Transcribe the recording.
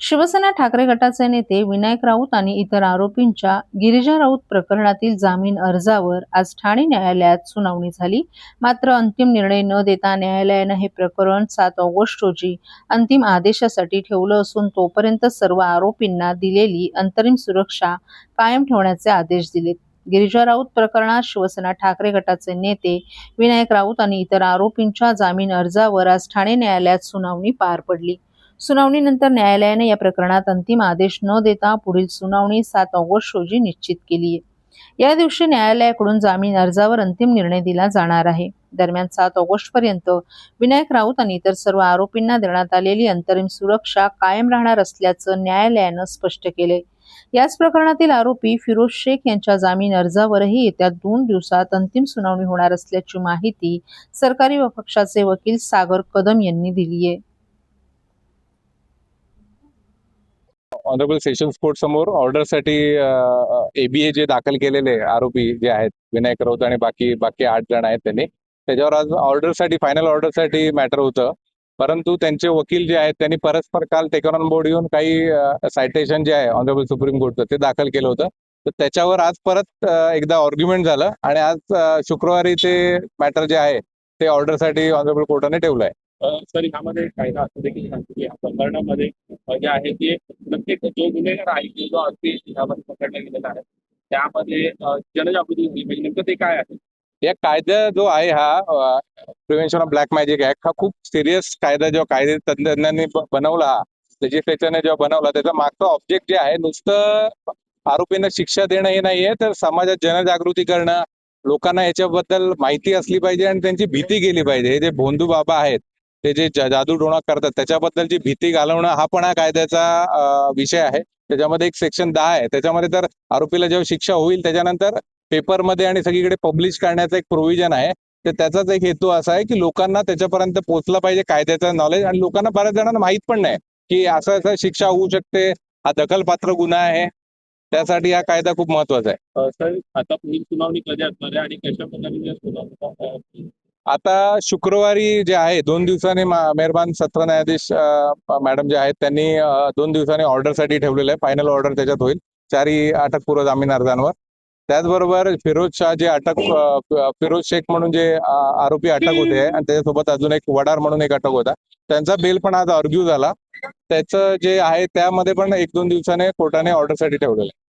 शिवसेना ठाकरे गटाचे नेते विनायक राऊत आणि इतर आरोपींच्या गिरिजा राऊत प्रकरणातील जामीन अर्जावर आज ठाणे न्यायालयात सुनावणी झाली। मात्र अंतिम निर्णय न देता न्यायालयाने हे प्रकरण 7 ऑगस्ट रोजी अंतिम आदेशासाठी ठेवलं असून तोपर्यंत सर्व आरोपींना दिलेली अंतरिम सुरक्षा कायम ठेवण्याचे आदेश दिलेत। गिरिजा राऊत प्रकरणात शिवसेना ठाकरे गटाचे नेते विनायक राऊत आणि इतर आरोपींच्या जामीन अर्जावर आज ठाणे न्यायालयात सुनावणी पार पडली। सुनावणीनंतर न्यायालयाने या प्रकरणात अंतिम आदेश न देता पुढील सुनावणी 7 ऑगस्ट रोजी निश्चित केली आहे। या दिवशी न्यायालयाकडून जामीन अर्जावर अंतिम निर्णय दिला जाणार आहे। दरम्यान 7 ऑगस्ट पर्यंत विनायक राऊत आणि इतर सर्व आरोपींना देण्यात आलेली अंतरिम सुरक्षा कायम राहणार असल्याचं न्यायालयानं स्पष्ट केलंय। याच प्रकरणातील आरोपी फिरोज शेख यांच्या जामीन अर्जावरही येत्या 2 दिवसात अंतिम सुनावणी होणार असल्याची माहिती सरकारी पक्षाचे वकील सागर कदम यांनी दिली आहे। ऑनरेबल सेशन्स कोर्ट समोर ऑर्डरसाठी एबीए जे दाखल केलेले आरोपी जे आहेत विनायक राऊत आणि बाकी 8 जण आहेत त्यांनी त्याच्यावर आज ऑर्डरसाठी फायनल ऑर्डरसाठी मॅटर होतं। परंतु त्यांचे वकील जे आहेत त्यांनी परस्पर काल टेकन ऑन बोर्ड येऊन काही सायटेशन जे आहे ऑनरेबल सुप्रीम कोर्टचं ते दाखल केलं होतं। तर त्याच्यावर आज परत एकदा आर्ग्युमेंट झालं आणि आज शुक्रवारी ते मॅटर जे आहे ते ऑर्डरसाठी ऑनरेबल कोर्टाने ठेवलं आहे। सर ह्यामध्ये कायदा असं देखील सांगतो की ह्या प्रकरणामध्ये जे आहे ते प्रत्येक जो गुन्हेगार आहे की जो आरोपी ह्यामध्ये पकडला गेलेला आहे त्यामध्ये जनजागृती होईल म्हणजे नेमकं ते काय आहे? या कायदा जो आहे हा prevention of black magic act हा खूप सिरियस कायदा जो कायदे तज्ञांनी बनवला, हा लेजिस्लेचरने जेव्हा बनवला त्याचा मागचा ऑब्जेक्ट जे आहे नुसतं आरोपींना शिक्षा देणं हे नाहीये, तर समाजात जनजागृती करणं, लोकांना याच्याबद्दल माहिती असली पाहिजे आणि त्यांची भीती गेली पाहिजे। हे जे भोंदू बाबा आहेत ते जे जादू टोणा करतात त्याच्याबद्दलची भीती घालवणं हा पण हा कायद्याचा विषय आहे। त्याच्यामध्ये एक सेक्शन 10 आहे, त्याच्यामध्ये तर आरोपीला जेव्हा शिक्षा होईल त्याच्यानंतर पेपरमध्ये आणि सगळीकडे पब्लिश करण्याचा एक प्रोव्हिजन आहे। तर त्याचाच एक हेतू असा आहे की लोकांना त्याच्यापर्यंत पोहोचलं पाहिजे कायद्याचं नॉलेज, आणि लोकांना बऱ्याच जणांना माहित पण नाही की असं शिक्षा होऊ शकते, हा दखलपात्र गुन्हा आहे। त्यासाठी हा कायदा खूप महत्वाचा आहे। सर आता पुढील सुनावणी कधी असणार आहे आणि कशा पद्धतीने सुनावणी? आता शुक्रवारी जे आहे 2 दिवसांनी मेहरबान सत्र न्यायाधीश मॅडम जे आहेत त्यांनी 2 दिवसांनी ऑर्डरसाठी ठेवलेलं आहे। फायनल ऑर्डर त्याच्यात होईल 4 अटकपूर्व जामीन अर्जांवर। त्याचबरोबर फिरोज शाह जे फिरोज शेख म्हणून जे आरोपी अटक होते आणि त्याच्यासोबत अजून एक वडार म्हणून एक अटक होता, त्यांचा बेल पण आज आर्ग्यू झाला। त्याचं जे आहे त्यामध्ये पण 1-2 दिवसाने कोर्टाने ऑर्डरसाठी ठेवलेलं आहे।